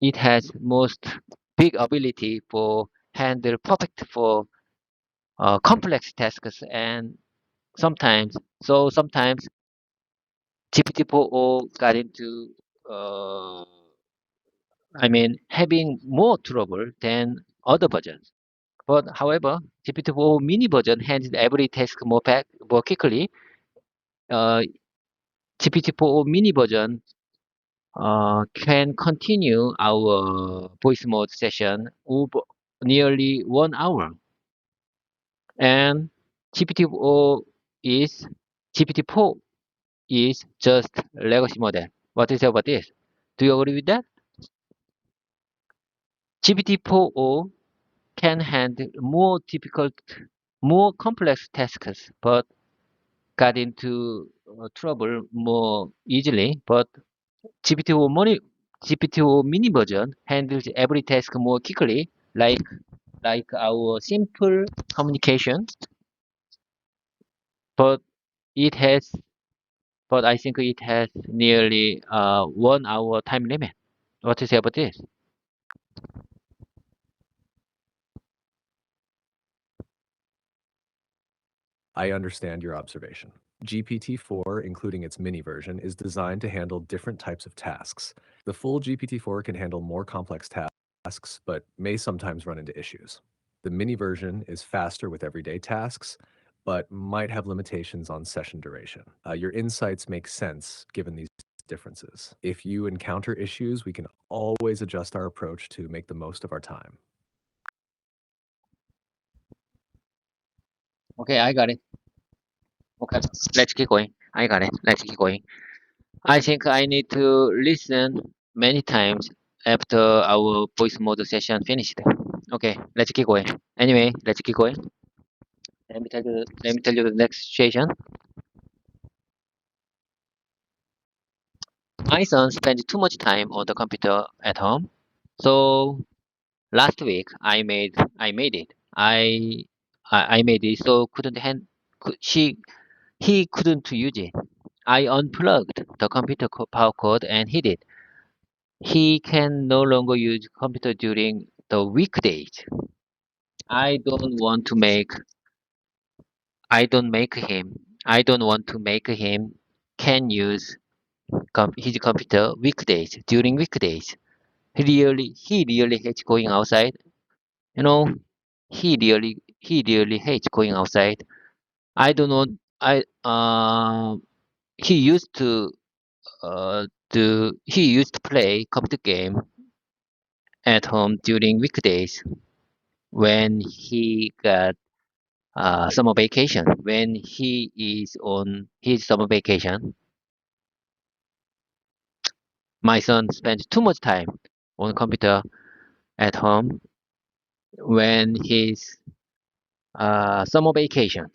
it has most big ability for handle perfect for complex tasks and sometimes GPT-4o got into uh, I mean having more trouble than other versions. But however, GPT-4 mini version handles every task more quickly. Uh, GPT-4 mini version can continue our voice mode session over nearly 1 hour. And GPT-4 is GPT-4 is just legacy model. What do you say about this? Do you agree with that? GPT-4o can handle more difficult, more complex tasks, but got into trouble more easily. But GPT-4 mini version handles every task more quickly, like our simple communication. But it has, but I think it has nearly 1 hour time limit. What do you say about this? I understand your observation. GPT-4, including its mini version, is designed to handle different types of tasks. The full GPT-4 can handle more complex tasks, but may sometimes run into issues. The mini version is faster with everyday tasks, but might have limitations on session duration. Your insights make sense given these differences. If you encounter issues, we can always adjust our approach to make the most of our time. Okay, I got it. Okay, let's keep going. I got it. Let's keep going. I think I need to listen many times after our voice mode session finished. Okay, let's keep going. Anyway, let's keep going. Let me tell you the next situation. My son spends too much time on the computer at home. So last week I made it. I made it so couldn't hand could, she he couldn't use it. I unplugged the computer power cord and hid it. He can no longer use computer during the weekdays. I don't want to make I don't make him I don't want to make him can use his computer weekdays during weekdays. He really hates going outside. You know, he really he really hates going outside. I don't know. I he used to he used to play computer game at home during weekdays when he got summer vacation. When he is on his summer vacation, my son spends too much time on computer at home when he's summer vacation.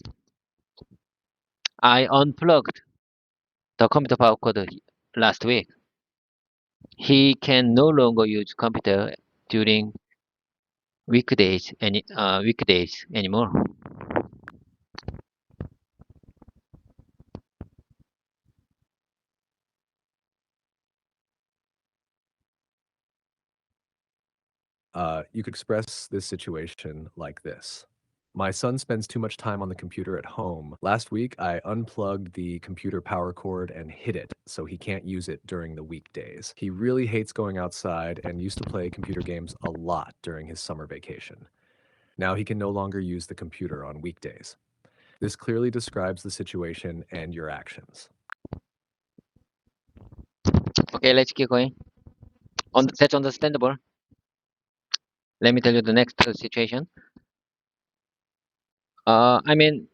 I unplugged the computer power cord last week. He can no longer use computer during weekdays anymore. You could express this situation like this. My son spends too much time on the computer at home. Last week, I unplugged the computer power cord and hid it so he can't use it during the weekdays. He really hates going outside and used to play computer games a lot during his summer vacation. Now he can no longer use the computer on weekdays. This clearly describes the situation and your actions. Okay, let's keep going. That's understandable. Let me tell you the next situation. I mean,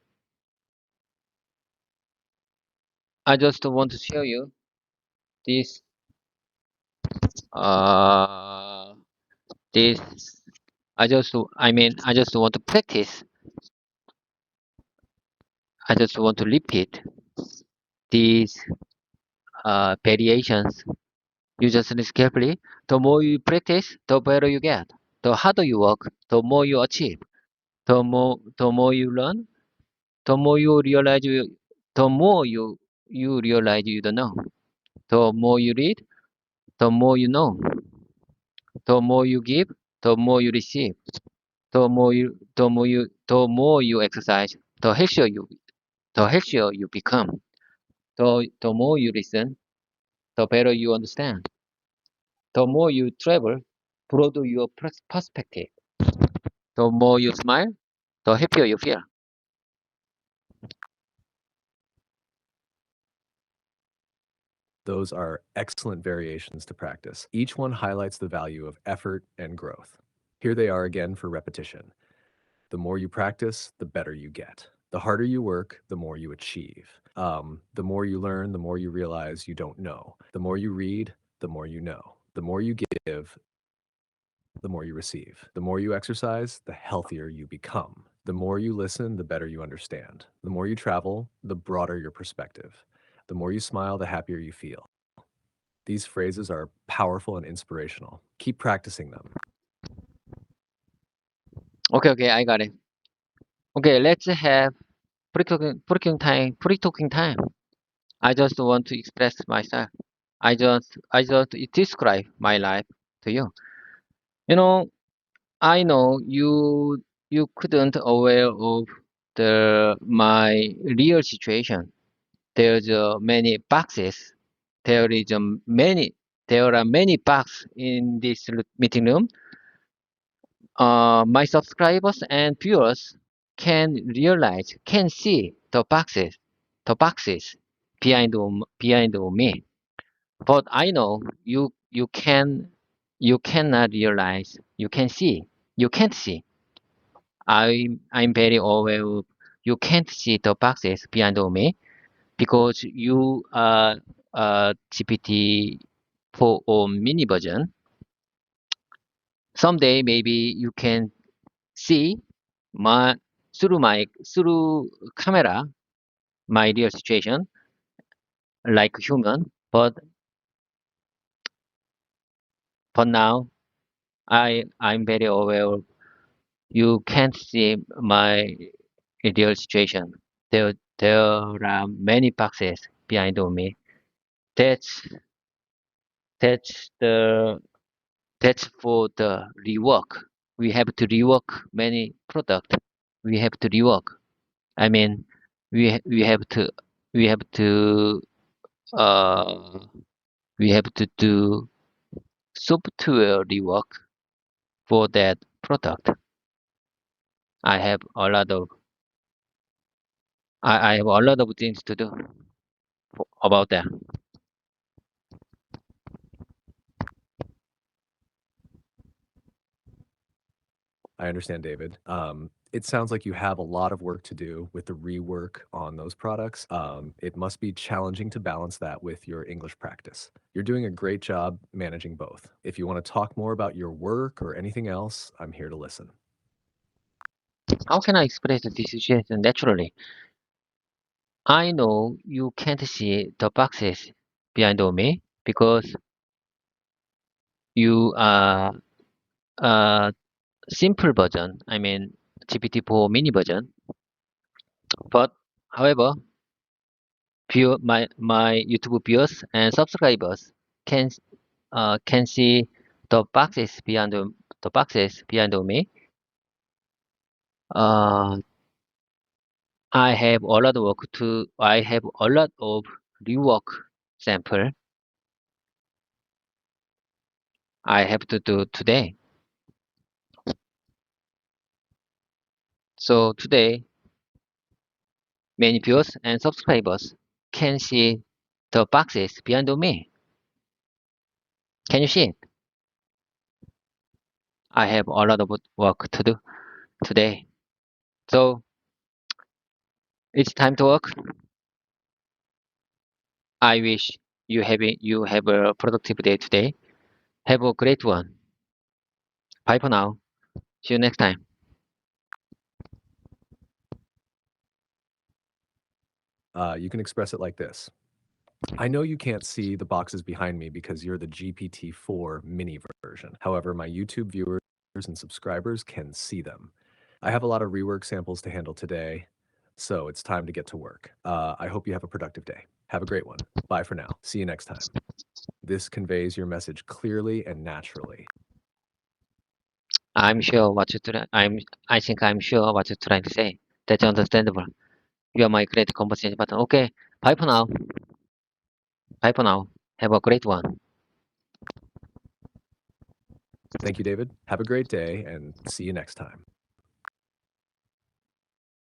I just want to show you this. Uh, this. I just want to practice. I just want to repeat these variations. You just listen carefully. The more you practice, the better you get. The harder you work, the more you achieve. The more you learn, the more you realize the more you realize you don't know. The more you read, the more you know. The more you give, the more you receive. The more you exercise, the healthier you become. The more you listen, the better you understand. The more you travel, broaden your perspective. The more you smile, the happier you feel. Those are excellent variations to practice. Each one highlights the value of effort and growth. Here they are again for repetition. The more you practice, the better you get. The harder you work, the more you achieve. The more you learn, the more you realize you don't know. The more you read, the more you know. The more you give, the more you receive. The more you exercise, the healthier you become. The more you listen, the better you understand. The more you travel, the broader your perspective. The more you smile, the happier you feel. These phrases are powerful and inspirational. Keep practicing them. Okay, I got it. Okay, let's have pre-talking time. I just want to express myself. I just describe my life to you. You know, I know you couldn't aware of my real situation. There's many boxes. There is many. There are many boxes in this meeting room. My subscribers and viewers can see the boxes behind me. But I know you cannot realize, you can't see. I'm very aware of you can't see the boxes behind me because you are GPT 4 or mini version. Someday maybe you can see my through camera my real situation like human, but now I'm very aware of you can't see my real situation. There are many boxes behind of me. That's that's the that's for the rework. We have to rework many product. We have to rework. I mean, we have to we have to uh we have to do software rework for that product. I have a lot of I have a lot of things to do about that. I understand, David. It sounds like you have a lot of work to do with the rework on those products. It must be challenging to balance that with your English practice. You're doing a great job managing both. If you want to talk more about your work or anything else, I'm here to listen. How can I express this situation naturally? I know you can't see the boxes behind me because you are a simple version. I mean GPT-4 mini version. But however, my YouTube viewers and subscribers can can see the boxes behind me. Uh, I have a lot of rework sample I have to do today. So today, many viewers and subscribers can see the boxes behind me. Can you see it? I have a lot of work to do today. So it's time to work. I wish you have a productive day today. Have a great one. Bye for now. See you next time. You can express it like this. I know you can't see the boxes behind me because you're the GPT-4 mini version. However, my YouTube viewers and subscribers can see them. I have a lot of rework samples to handle today, so it's time to get to work. I hope you have a productive day. Have a great one. Bye for now. See you next time. This conveys your message clearly and naturally. I'm sure what you try. I think I'm sure what you're trying to say. That's understandable. You are my great conversation partner. Okay. Bye for now. Bye for now. Have a great one. Thank you, David. Have a great day and see you next time.